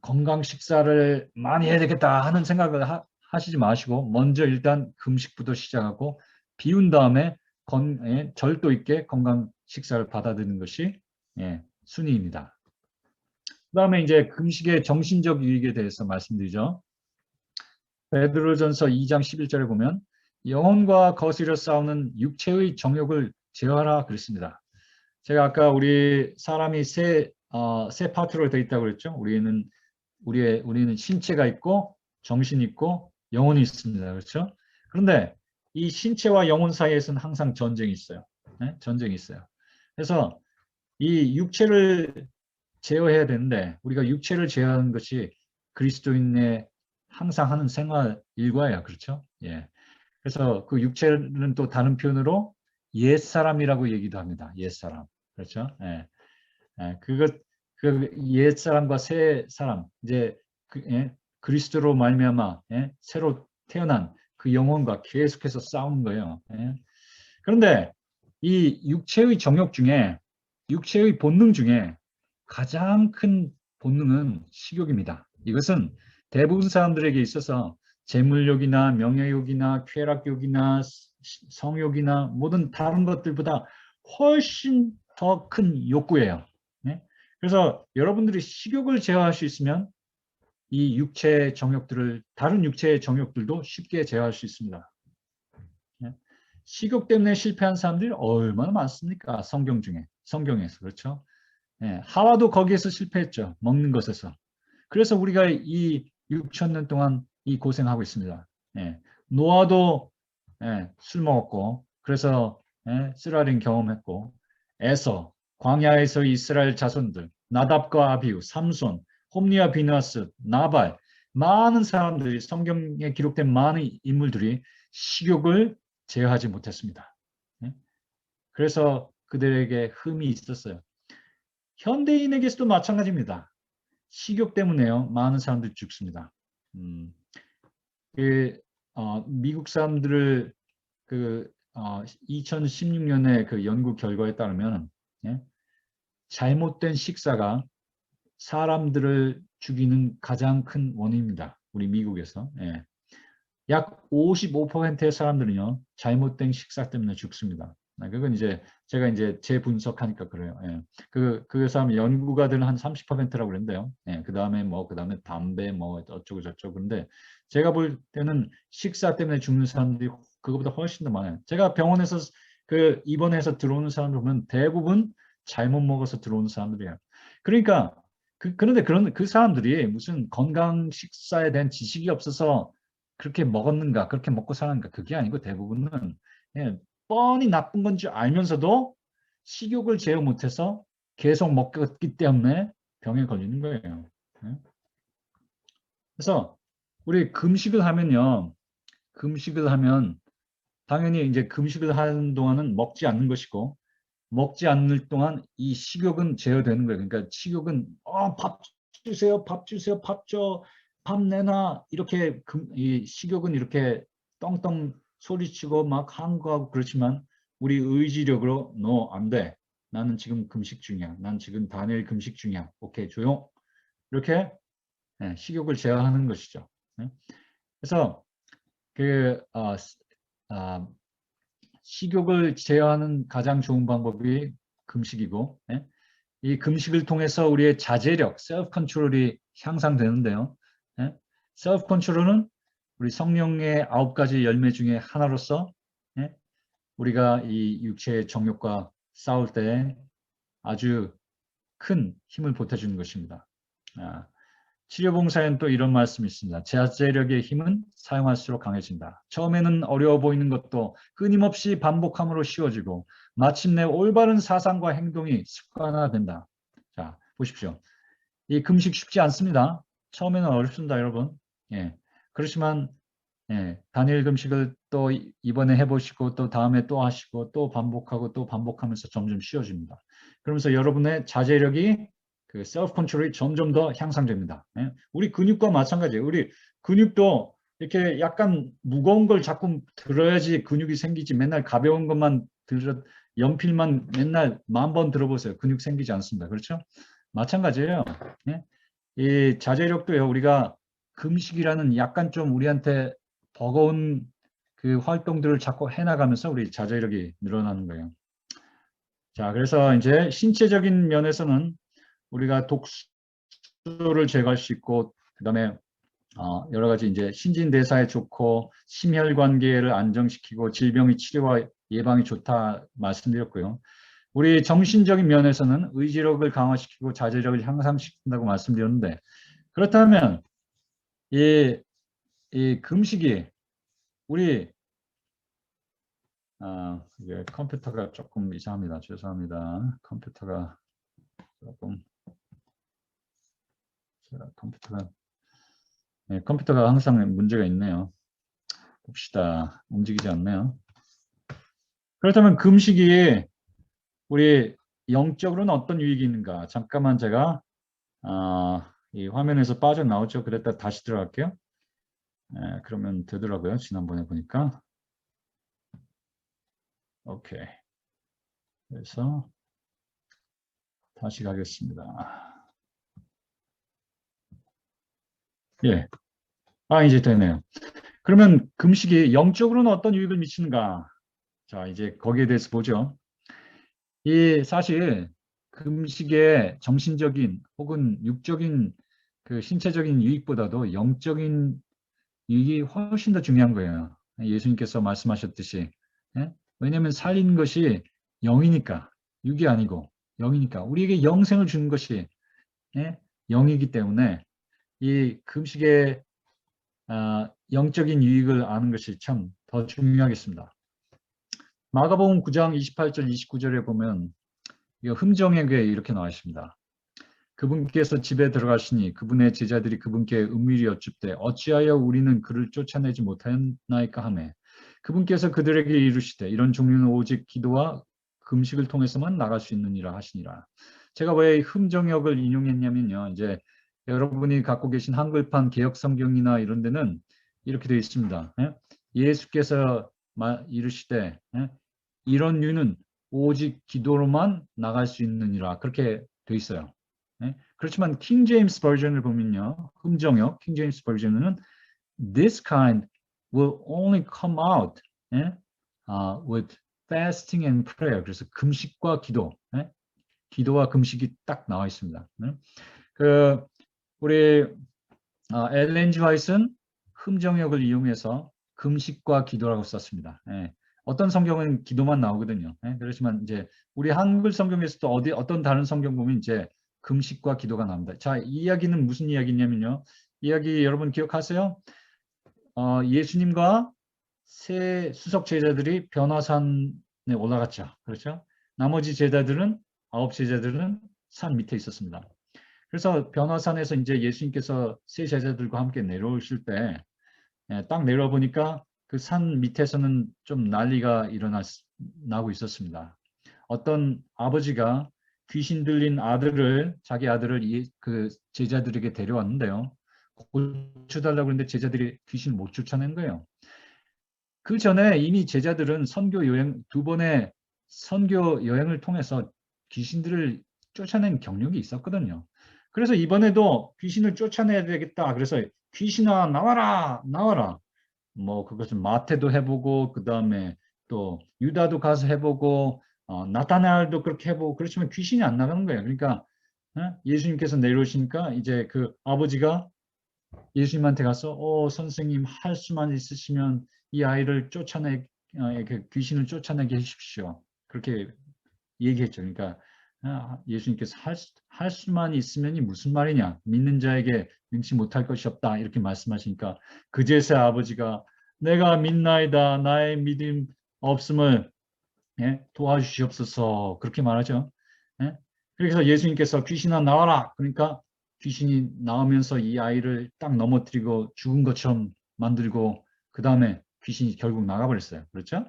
건강 식사를 많이 해야 되겠다 하는 생각을 하시지 마시고 먼저 일단 금식부터 시작하고 비운 다음에 절도 있게 건강 식사를 받아들이는 것이 예, 순위입니다. 그 다음에 이제 금식의 정신적 유익에 대해서 말씀드리죠. 베드로전서 2장 11절에 보면 영혼과 거스려 싸우는 육체의 정욕을 제어하라 그랬습니다. 제가 아까 우리 사람이 세 파트로 되어 있다고 그랬죠. 우리는 신체가 있고 정신이 있고 영혼이 있습니다. 그렇죠? 그런데 이 신체와 영혼 사이에서는 항상 전쟁이 있어요. 네? 전쟁이 있어요. 그래서 이 육체를 제어해야 되는데 우리가 육체를 제어하는 것이 그리스도인의 항상 하는 생활 일과예요. 그렇죠? 예. 그래서 그 육체는 또 다른 표현으로 옛사람이라고 얘기도 합니다. 옛사람. 그렇죠? 예. 예. 그 옛사람과 새 사람, 이제 예? 그리스도로 말미암아 예? 새로 태어난 그 영혼과 계속해서 싸우는 거예요. 예? 그런데 이 육체의 본능 중에 가장 큰 본능은 식욕입니다. 이것은 대부분 사람들에게 있어서 재물욕이나 명예욕이나 쾌락욕이나 성욕이나 모든 다른 것들보다 훨씬 더 큰 욕구예요. 네? 그래서 여러분들이 식욕을 제어할 수 있으면 이 육체의 정욕들을 다른 육체의 정욕들도 쉽게 제어할 수 있습니다. 네? 식욕 때문에 실패한 사람들이 얼마나 많습니까? 성경에서 그렇죠? 예, 하와도 거기에서 실패했죠. 먹는 것에서. 그래서 우리가 이 6천 년 동안 이 고생하고 있습니다. 예, 노아도 예, 술 먹었고 그래서 예, 쓰라린 경험했고 광야에서 이스라엘 자손들 나답과 아비후, 삼손, 홈리와 비누아스, 나발 많은 사람들이 성경에 기록된 많은 인물들이 식욕을 제어하지 못했습니다. 예? 그래서 그들에게 흠이 있었어요. 현대인에게서도 마찬가지입니다. 식욕 때문에요. 많은 사람들이 죽습니다. 미국 사람들을 2016년에 그 연구 결과에 따르면 예? 잘못된 식사가 사람들을 죽이는 가장 큰 원인입니다. 우리 미국에서. 예. 약 55%의 사람들은요, 잘못된 식사 때문에 죽습니다. 그건 이제 제가 이제 재분석하니까 그래요. 예. 그 사람 연구가들은 한 30%라고 그랬는데요. 예. 그 다음에 담배 어쩌고 저쩌고. 근데 제가 볼 때는 식사 때문에 죽는 사람들이 그거보다 훨씬 더 많아요. 제가 병원에서 입원해서 들어오는 사람들 보면 대부분 잘못 먹어서 들어오는 사람들이에요. 그러니까 그런데 그 사람들이 무슨 건강 식사에 대한 지식이 없어서 그렇게 먹었는가, 그렇게 먹고 살았는가, 그게 아니고 대부분은 예, 뻔히 나쁜 건 줄 알면서도 식욕을 제어 못해서 계속 먹었기 때문에 병에 걸리는 거예요. 예? 그래서 우리 금식을 하면요, 금식을 하면 당연히 이제 금식을 하는 동안은 먹지 않는 것이고 먹지 않을 동안 이 식욕은 제어되는 거예요. 그러니까 식욕은 밥 주세요, 밥 주세요, 밥 줘. 밥 내놔 이렇게 이 식욕은 이렇게 떵떵 소리치고 막 항거하고 그렇지만 우리 의지력으로 너 안 돼. 나는 지금 금식 중이야. 난 지금 단일 금식 중이야. 오케이 조용. 이렇게 식욕을 제어하는 것이죠. 그래서 그 식욕을 제어하는 가장 좋은 방법이 금식이고 이 금식을 통해서 우리의 자제력, 셀프 컨트롤이 향상되는데요. 셀프 컨트롤은 우리 성령의 9가지 열매 중에 하나로서 우리가 이 육체의 정욕과 싸울 때 아주 큰 힘을 보태주는 것입니다. 치료봉사에는 또 이런 말씀이 있습니다. 자제력의 힘은 사용할수록 강해진다. 처음에는 어려워 보이는 것도 끊임없이 반복함으로 쉬워지고 마침내 올바른 사상과 행동이 습관화된다. 자, 보십시오. 이 금식 쉽지 않습니다. 처음에는 어렵습니다, 여러분. 예. 그렇지만 단일 금식을 또 이번에 해보시고 또 다음에 또 하시고 또 반복하고 또 반복하면서 점점 쉬워집니다. 그러면서 여러분의 자제력이 그 셀프 컨트롤이 점점 더 향상됩니다. 우리 근육과 마찬가지예요. 우리 근육도 이렇게 약간 무거운 걸 자꾸 들어야지 근육이 생기지 맨날 가벼운 것만 들어 연필만 맨날 10,000번 들어보세요. 근육 생기지 않습니다. 그렇죠? 마찬가지예요. 이 자제력도요. 우리가 금식이라는 약간 좀 우리한테 버거운 그 활동들을 자꾸 해나가면서 우리 자제력이 늘어나는 거예요. 자, 그래서 이제 신체적인 면에서는 우리가 독소를 제거할 수 있고, 그 다음에 여러 가지 이제 신진대사에 좋고, 심혈관계를 안정시키고, 질병의 치료와 예방이 좋다 말씀드렸고요. 우리 정신적인 면에서는 의지력을 강화시키고 자제력을 향상시킨다고 말씀드렸는데, 그렇다면 이 금식이 우리 이게 컴퓨터가 조금 이상합니다. 죄송합니다. 컴퓨터가 조금 컴퓨터가 항상 문제가 있네요. 봅시다. 움직이지 않네요. 그렇다면 금식이 우리 영적으로는 어떤 유익이 있는가? 잠깐만 제가 이 화면에서 빠져나오죠. 그랬다 다시 들어갈게요. 그러면 되더라고요. 지난번에 보니까. 오케이. 그래서 다시 가겠습니다. 예. 이제 되네요. 그러면 금식이 영적으로는 어떤 유익을 미치는가? 자, 이제 거기에 대해서 보죠. 이 사실 금식의 정신적인 혹은 육적인 그 신체적인 유익보다도 영적인 유익이 훨씬 더 중요한 거예요. 예수님께서 말씀하셨듯이. 왜냐하면 살리는 것이 영이니까, 육이 아니고 영이니까 우리에게 영생을 주는 것이 영이기 때문에 이 금식의 영적인 유익을 아는 것이 참 더 중요하겠습니다. 마가복음 9장 28절 29절에 보면 흠정에게 이렇게 나와 있습니다. 그분께서 집에 들어가시니 그분의 제자들이 그분께 은밀히 여쭙되 어찌하여 우리는 그를 쫓아내지 못하였나이까 하매 그분께서 그들에게 이르시되 이런 종류는 오직 기도와 금식을 통해서만 나갈 수 있느니라 하시니라. 제가 왜 흠정역을 인용했냐면요. 이제 여러분이 갖고 계신 한글판 개역 성경이나 이런 데는 이렇게 되어 있습니다. 예수께서 이르시되 이런 류는 오직 기도로만 나갈 수 있느니라. 그렇게 되어 있어요. 그렇지만 킹 제임스 버전을 보면요. 흠정역 킹 제임스 버전은 this kind will only come out with fasting and prayer. 그래서 금식과 기도, 기도와 금식이 딱 나와 있습니다. 그 우리 엘렌 지 화이트는 흠정역을 이용해서 금식과 기도라고 썼습니다. 어떤 성경은 기도만 나오거든요. 그렇지만 이제 우리 한글 성경에서도 어떤 다른 성경 보면 이제 금식과 기도가 나옵니다. 자, 이 이야기는 무슨 이야기냐면요. 이야기 여러분 기억하세요? 예수님과 세 수석 제자들이 변화산에 올라갔죠. 그렇죠? 나머지 제자들은 9제자들은 산 밑에 있었습니다. 그래서 변화산에서 이제 예수님께서 세 제자들과 함께 내려오실 때 딱 내려와 보니까 그 산 밑에서는 좀 난리가 나고 있었습니다. 어떤 아버지가 귀신 들린 자기 아들을 그 제자들에게 데려왔는데요. 고쳐달라고 그러는데 제자들이 귀신을 못 쫓아낸 거예요. 그 전에 이미 제자들은 선교 여행, 2번의 선교 여행을 통해서 귀신들을 쫓아낸 경력이 있었거든요. 그래서 이번에도 귀신을 쫓아내야 되겠다. 그래서 귀신아 나와라, 나와라. 뭐 그것은 마태도 해보고 그 다음에 또 유다도 가서 해보고 나타나엘도 그렇게 해보고 그렇지만 귀신이 안 나가는 거예요. 그러니까 예수님께서 내려오시니까 이제 그 아버지가 예수님한테 가서 선생님 할 수만 있으시면 이 아이를 그 귀신을 쫓아내게 해주십시오. 그렇게 얘기했죠. 그러니까 예수님께서 할 수만 있으면이 무슨 말이냐? 믿는 자에게 능치 못할 것이 없다. 이렇게 말씀하시니까 그제서야 아버지가 내가 믿나이다. 나의 믿음 없음을 도와주시옵소서. 그렇게 말하죠. 예? 그래서 예수님께서 귀신아 나와라. 그러니까 귀신이 나오면서 이 아이를 딱 넘어뜨리고 죽은 것처럼 만들고 그 다음에 귀신이 결국 나가버렸어요. 그렇죠?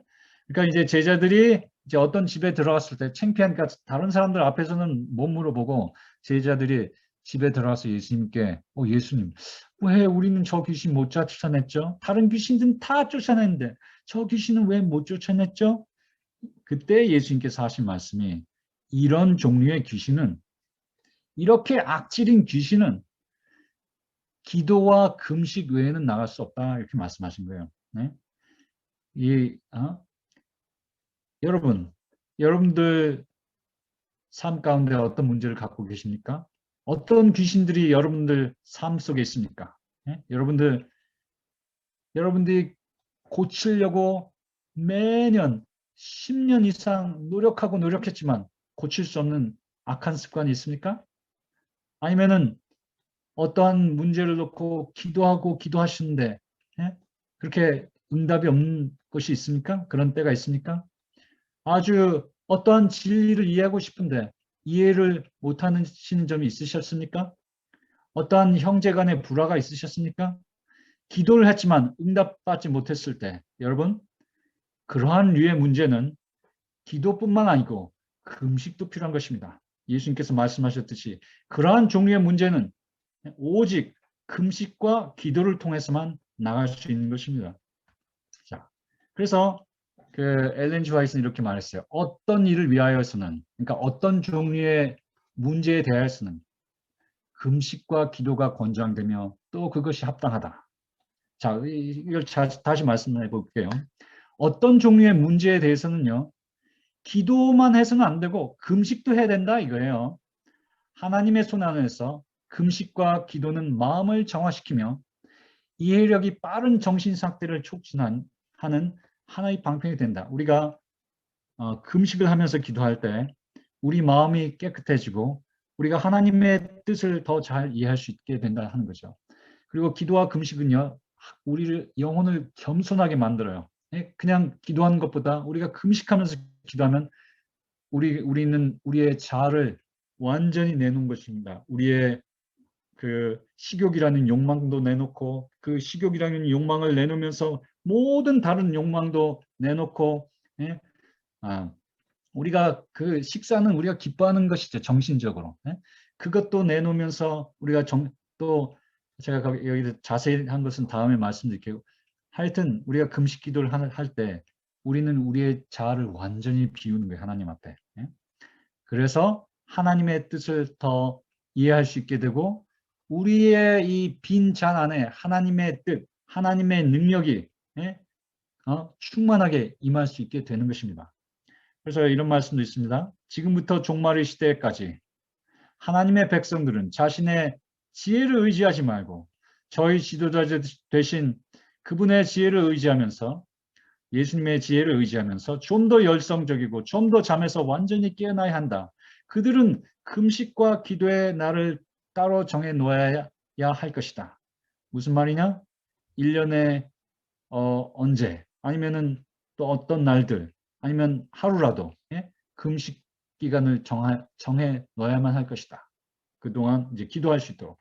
그러니까 이제 제자들이 이제 어떤 집에 들어갔을 때 창피하니까 다른 사람들 앞에서는 못 물어보고 제자들이 집에 들어가서 예수님께 예수님 왜 우리는 저 귀신 못 쫓아냈죠? 다른 귀신들은 다 쫓아냈는데 저 귀신은 왜 못 쫓아냈죠? 그때 예수님께서 하신 말씀이 이런 종류의 귀신은 이렇게 악질인 귀신은 기도와 금식 외에는 나갈 수 없다 이렇게 말씀하신 거예요. 네? 여러분들 삶 가운데 어떤 문제를 갖고 계십니까? 어떤 귀신들이 여러분들 삶 속에 있습니까? 네? 여러분들이 고치려고 매년 10년 이상 노력하고 노력했지만 고칠 수 없는 악한 습관이 있습니까? 아니면은 어떠한 문제를 놓고 기도하고 기도하시는데 그렇게 응답이 없는 것이 있습니까? 그런 때가 있습니까? 아주 어떠한 진리를 이해하고 싶은데 이해를 못하는 점이 있으셨습니까? 어떠한 형제 간의 불화가 있으셨습니까? 기도를 했지만 응답받지 못했을 때 여러분 그러한 류의 문제는 기도뿐만 아니고 금식도 필요한 것입니다. 예수님께서 말씀하셨듯이 그러한 종류의 문제는 오직 금식과 기도를 통해서만 나갈 수 있는 것입니다. 자, 그래서 그 엘렌 지 화이트는 이렇게 말했어요. 어떤 일을 위하여서는, 그러니까 어떤 종류의 문제에 대하여서는 금식과 기도가 권장되며 또 그것이 합당하다. 자, 이걸 다시 말씀해 볼게요. 어떤 종류의 문제에 대해서는요, 기도만 해서는 안 되고 금식도 해야 된다 이거예요. 하나님의 손 안에서 금식과 기도는 마음을 정화시키며 이해력이 빠른 정신 상태를 촉진하는 하나의 방편이 된다. 우리가 금식을 하면서 기도할 때 우리 마음이 깨끗해지고 우리가 하나님의 뜻을 더 잘 이해할 수 있게 된다 하는 거죠. 그리고 기도와 금식은요, 우리를 영혼을 겸손하게 만들어요. 그냥 기도하는 것보다 우리가 금식하면서 기도하면 우리는 우리의 자아를 완전히 내놓은 것입니다. 우리의 그 식욕이라는 욕망도 내놓고 그 식욕이라는 욕망을 내놓으면서 모든 다른 욕망도 내놓고 우리가 그 식사는 우리가 기뻐하는 것이죠. 정신적으로. 그것도 내놓으면서 우리가 또 제가 여기 자세히 한 것은 다음에 말씀드릴게요. 하여튼 우리가 금식 기도를 할 때 우리는 우리의 자아를 완전히 비우는 거예요. 하나님 앞에. 그래서 하나님의 뜻을 더 이해할 수 있게 되고 우리의 이 빈 잔 안에 하나님의 뜻, 하나님의 능력이 충만하게 임할 수 있게 되는 것입니다. 그래서 이런 말씀도 있습니다. 지금부터 종말의 시대까지 하나님의 백성들은 자신의 지혜를 의지하지 말고 저희 지도자 되신 그분의 지혜를 의지하면서 예수님의 지혜를 의지하면서 좀 더 열성적이고 좀 더 잠에서 완전히 깨어나야 한다. 그들은 금식과 기도의 날을 따로 정해 놓아야 할 것이다. 무슨 말이냐? 1년에 언제 아니면은 또 어떤 날들 아니면 하루라도 금식 기간을 정해 놓아야만 할 것이다. 그동안 이제 기도할 수 있도록.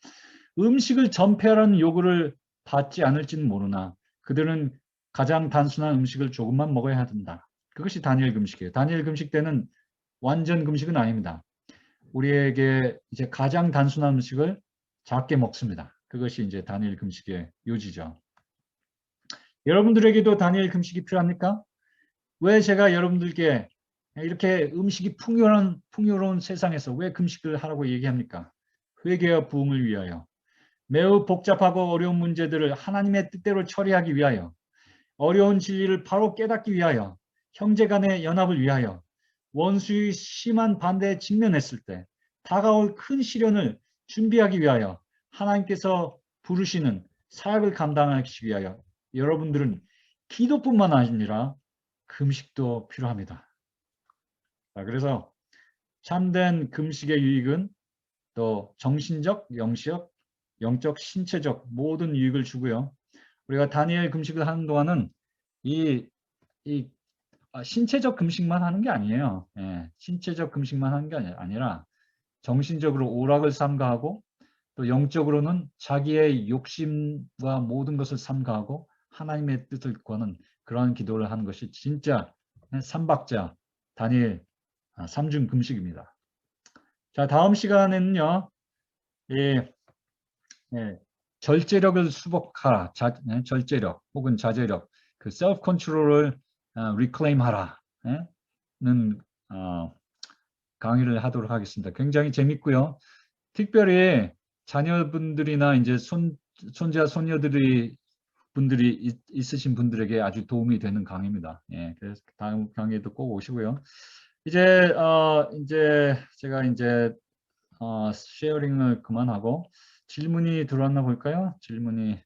음식을 전폐하라는 요구를 받지 않을지는 모르나 그들은 가장 단순한 음식을 조금만 먹어야 한다. 그것이 다니엘 금식이에요. 다니엘 금식 때는 완전 금식은 아닙니다. 우리에게 이제 가장 단순한 음식을 작게 먹습니다. 그것이 이제 다니엘 금식의 요지죠. 여러분들에게도 다니엘 금식이 필요합니까? 왜 제가 여러분들께 이렇게 음식이 풍요로운 세상에서 왜 금식을 하라고 얘기합니까? 회개와 부흥을 위하여, 매우 복잡하고 어려운 문제들을 하나님의 뜻대로 처리하기 위하여, 어려운 진리를 바로 깨닫기 위하여, 형제 간의 연합을 위하여, 원수의 심한 반대에 직면했을 때 다가올 큰 시련을 준비하기 위하여 하나님께서 부르시는 사역을 감당하기 위하여 여러분들은 기도뿐만 아니라 금식도 필요합니다. 자, 그래서 참된 금식의 유익은 또 정신적, 영적, 신체적 모든 유익을 주고요. 우리가 다니엘 금식을 하는 동안은 이 신체적 금식만 하는 게 아니에요. 예, 신체적 금식만 하는 게 아니라 정신적으로 오락을 삼가하고 또 영적으로는 자기의 욕심과 모든 것을 삼가하고 하나님의 뜻을 구하는 그러한 기도를 하는 것이 진짜 삼박자 다니엘 삼중 금식입니다. 자, 다음 시간에는요. 예, 절제력을 수복하라. 절제력 혹은 자제력, 그 셀프 컨트롤을 리클레임하라. 는 강의를 하도록 하겠습니다. 굉장히 재밌고요. 특별히 자녀분들이나 이제 손자 손녀들이 분들이 있으신 분들에게 아주 도움이 되는 강의입니다. 예, 그래서 다음 강의에도 꼭 오시고요. 이제 제가 이제 쉐어링을 그만하고 질문이 들어왔나 볼까요? 질문이